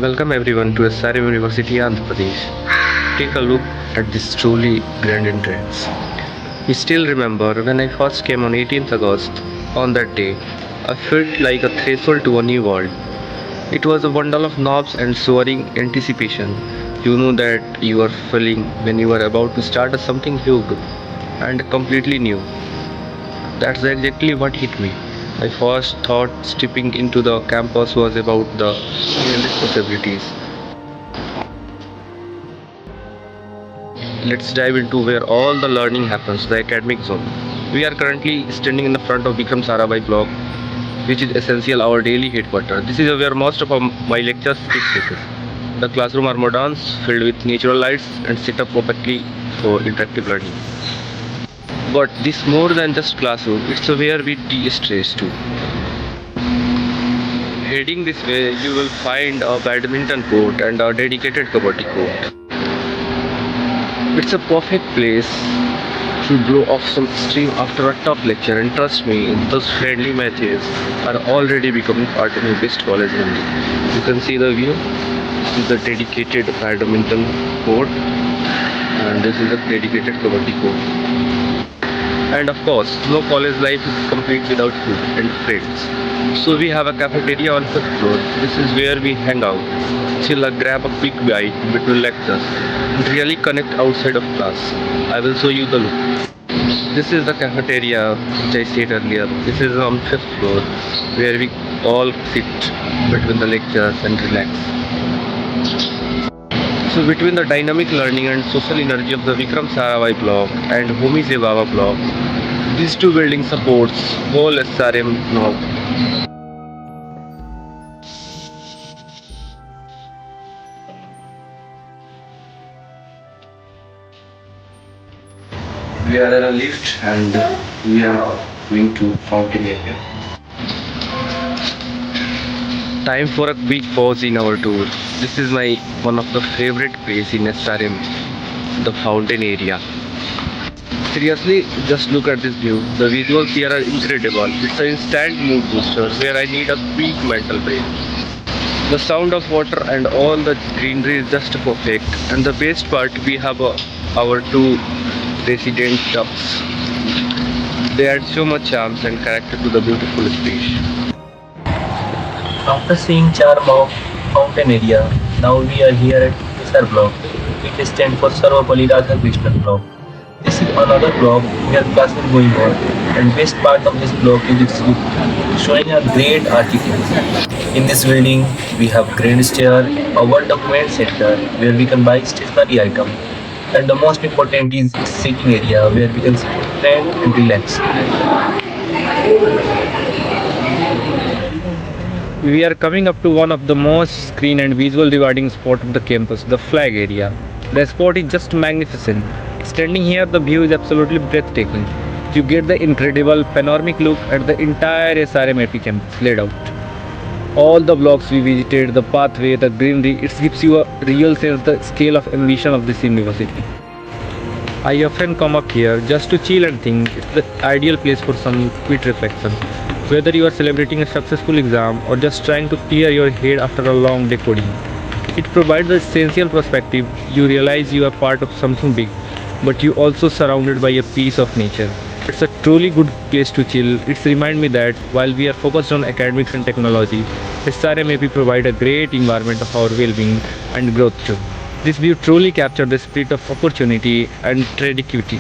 Welcome everyone to SRM University Andhra Pradesh. Take a look at this truly grand entrance. I still remember when I first came on 18th August. On that day, I felt like a threshold to a new world. It was a bundle of knobs and soaring anticipation. You know that you are feeling when you are about to start something huge and completely new. That's exactly what hit me. I first thought stepping into the campus was about the endless possibilities. Let's dive into where all the learning happens, the academic zone. We are currently standing in the front of Vikram Sarabhai block, which is essential our daily headquarters. This is where most of my lectures take place. The classroom are modern, filled with natural lights and set up perfectly for interactive learning. But this more than just classroom, it's where we de-stress too. Heading this way, you will find a badminton court and a dedicated kabaddi court. It's a perfect place to blow off some steam after a tough lecture, and trust me, those friendly matches are already becoming part of my best college memory. You can see the view. This is the dedicated badminton court, and this is a dedicated kabaddi court. And of course, no college life is complete without food and friends. So we have a cafeteria on fifth floor. This is where we hang out, chill, grab a quick bite between lectures, and really connect outside of class. I will show you the look. This is the cafeteria which I said earlier. This is on fifth floor where we all sit between the lectures and relax. So between the dynamic learning and social energy of the Vikram Sarabhai block and Homi Baba block, these two buildings supports whole SRM now. We are in a lift and we are going to fountain area. Time for a quick pause in our tour. This is my one of the favorite place in SRM, the fountain area. Seriously, just look at this view. The visuals here are incredible. It's an instant mood booster where I need a quick mental break. The sound of water and all the greenery is just perfect. And the best part, we have our two resident ducks. They add so much charm and character to the beautiful space. After seeing charm of fountain area, now we are here at Kisar block. It stands for Sarvapalli Radhakrishnan block. This is another block where class is going on, and best part of this block is its look, showing a great architecture. In this building, we have grand stair, a word document center where we can buy stationery items, and the most important is its sitting area where we can sit with friends and relax. We are coming up to one of the most screen and visual rewarding spot of the campus, the flag area. The spot is just magnificent. Standing here, the view is absolutely breathtaking. You get the incredible panoramic look at the entire SRMAP campus laid out. All the blocks we visited, the pathway, the greenery, it gives you a real sense of the scale of ambition of this university. I often come up here just to chill and think. It's the ideal place for some quick reflection. Whether you are celebrating a successful exam or just trying to clear your head after a long day coding, it provides the essential perspective. You realize you are part of something big, but you also surrounded by a piece of nature. It's a truly good place to chill. It's remind me that while we are focused on academics and technology, SRMAP provide a great environment of our well-being and growth too. This view truly captures the spirit of opportunity and creativity.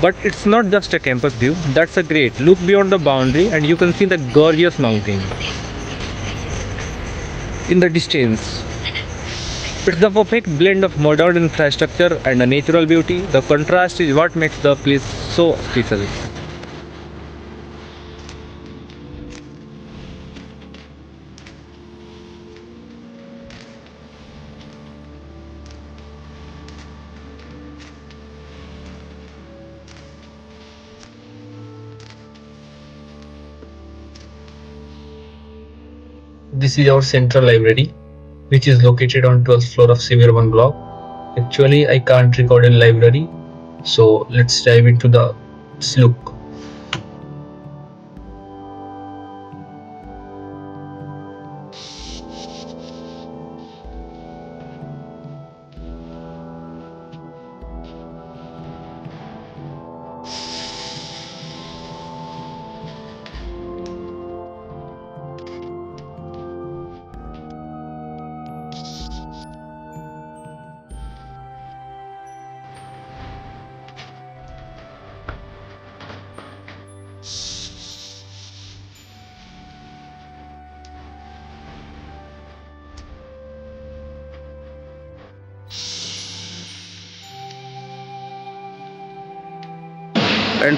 But it's not just a campus view, that's a great. Look beyond the boundary and you can see the gorgeous mountain in the distance. It's the perfect blend of modern infrastructure and a natural beauty. The contrast is what makes the place so special. This is our central library, which is located on 12th floor of Severe 1 block. Actually, I can't record in library, so let's dive into the look. And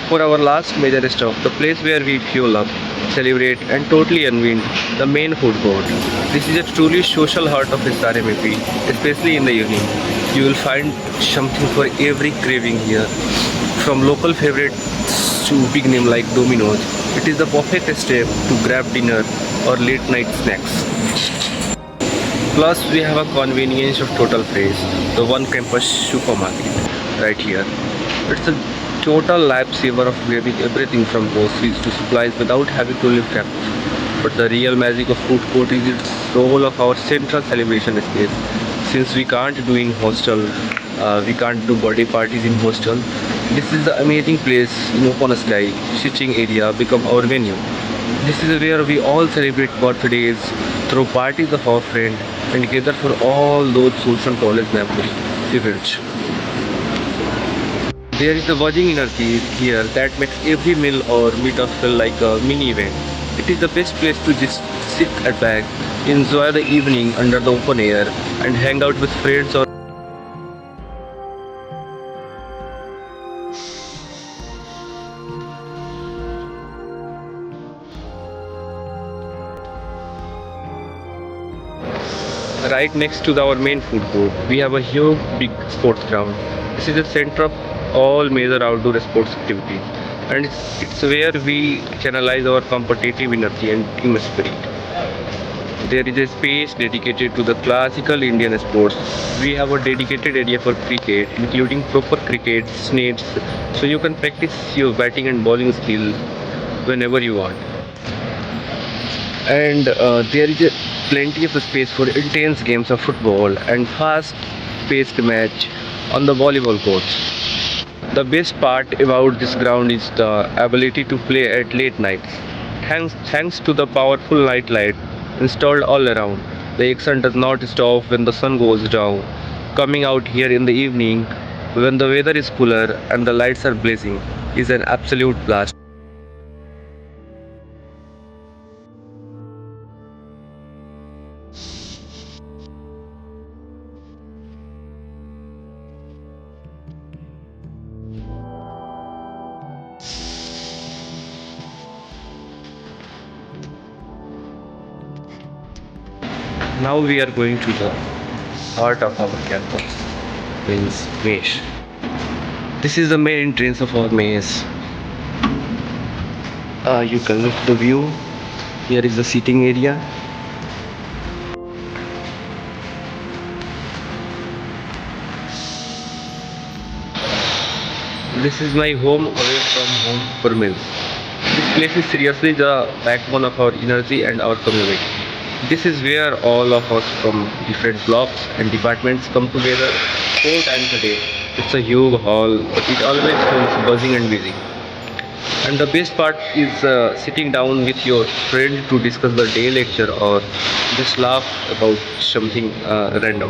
for our last major stop, the place where we fuel up, celebrate, and totally unwind, the main food court. This is a truly social heart of SRMAP, especially in the evening. You will find something for every craving here, from local favorites to big name like Domino's. It is the perfect step to grab dinner or late night snacks. Plus, we have a convenience of Total Fresh, the one campus supermarket right here. It's a total lifesaver of grabbing everything from groceries to supplies without having to leave campus. But the real magic of food court is its role of our central celebration space. Since we can't do in hostel, we can't do birthday parties in hostel. This is the amazing place in open sky, sitting area become our venue. This is where we all celebrate birthdays, throw parties of our friend, and gather for all those social college memory events. There is a buzzing energy here that makes every meal or meetup feel like a mini event. It is the best place to just sit at back, enjoy the evening under the open air, and hang out with friends or right next to our main food court. We have a huge big sports ground. This is the center of all major outdoor sports activities, and it's where we channelize our competitive energy and team spirit. There is a space dedicated to the classical Indian sports. We have a dedicated area for cricket, including proper cricket nets, so you can practice your batting and bowling skill whenever you want. And there is plenty of space for intense games of football and fast-paced match on the volleyball courts. The best part about this ground is the ability to play at late nights. Thanks to the powerful night light installed all around, the action does not stop when the sun goes down. Coming out here in the evening, when the weather is cooler and the lights are blazing, is an absolute blast. Now we are going to the heart of our campus, means maze. This is the main entrance of our maze. You can look the view. Here is the seating area. This is my home away from home for meals. This place is seriously the backbone of our energy and our community. This is where all of us from different blocks and departments come together 4 times a day. It's a huge hall, but it always feels buzzing and busy. And the best part is sitting down with your friend to discuss the day lecture or just laugh about something random.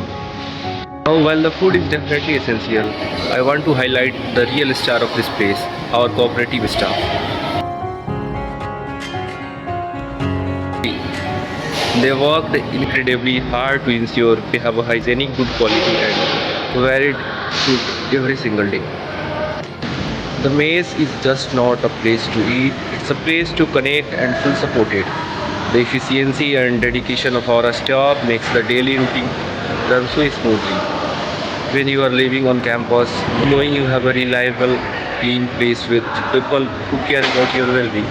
Now, while the food is definitely essential, I want to highlight the real star of this place, our cooperative staff. They worked incredibly hard to ensure we have a hygienic, good quality and varied food every single day. The maze is just not a place to eat, it's a place to connect and feel supported. The efficiency and dedication of our staff makes the daily routine run so smoothly. When you are living on campus, knowing you have a reliable, clean place with people who care about your well-being.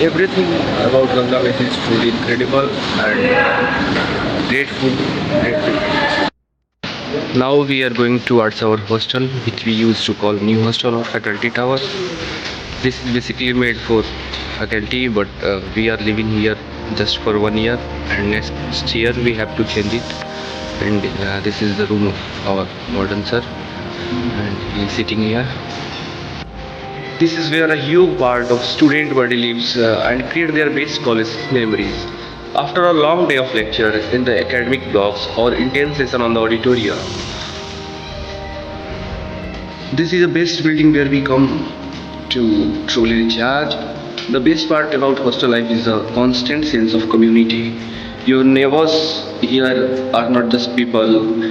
Everything about Bangladesh is truly incredible and grateful. Grateful. Now we are going towards our hostel, which we used to call new hostel or faculty tower. This is basically made for faculty, but we are living here just for 1 year, and next year we have to change it. And this is the room of our warden sir, and he is sitting here. This is where a huge part of student body lives and create their best college memories. After a long day of lecture in the academic blocks or intense session on the auditorium, this is the best building where we come to truly recharge. The best part about hostel life is the constant sense of community. Your neighbors here are not just people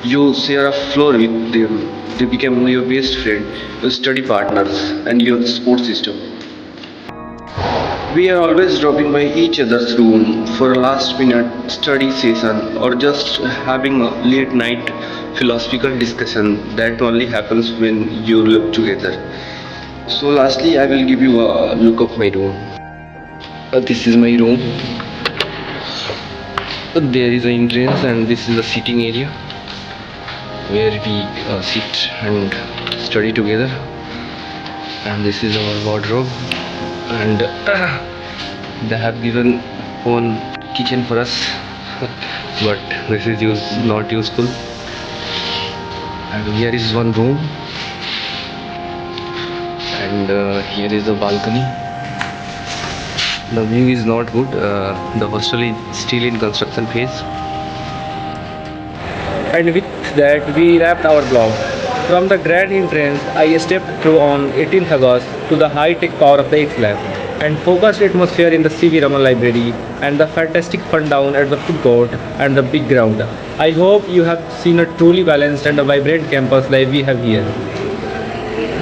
you share a floor with them. They become your best friend, your study partners, and your support system. We are always dropping by each other's room for a last minute study session or just having a late night philosophical discussion that only happens when you live together. So, lastly, I will give you a look of my room. This is my room. There is an entrance, and this is the sitting area where we sit and study together. And this is our wardrobe, and they have given own kitchen for us, but this is not useful. And here is one room, and here is the balcony. The view is not good. The hostel is still in construction phase. And with that, we wrapped our vlog. From the grand entrance, I stepped through on 18th August to the high-tech power of the X Lab and focused atmosphere in the CV Raman library and the fantastic fun down at the food court and the big ground. I hope you have seen a truly balanced and a vibrant campus like we have here.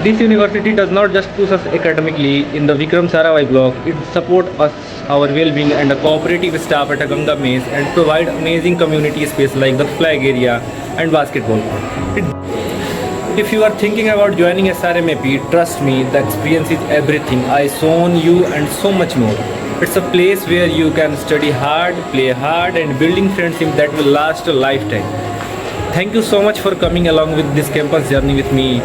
This university does not just push us academically in the Vikram Sarabhai block, it supports us, our well-being and a cooperative staff at a Ganga Mess and provide amazing community space like the flag area and basketball court. If you are thinking about joining SRMAP, trust me, the experience is everything I shown you and so much more. It's a place where you can study hard, play hard and building friendship that will last a lifetime. Thank you so much for coming along with this campus journey with me.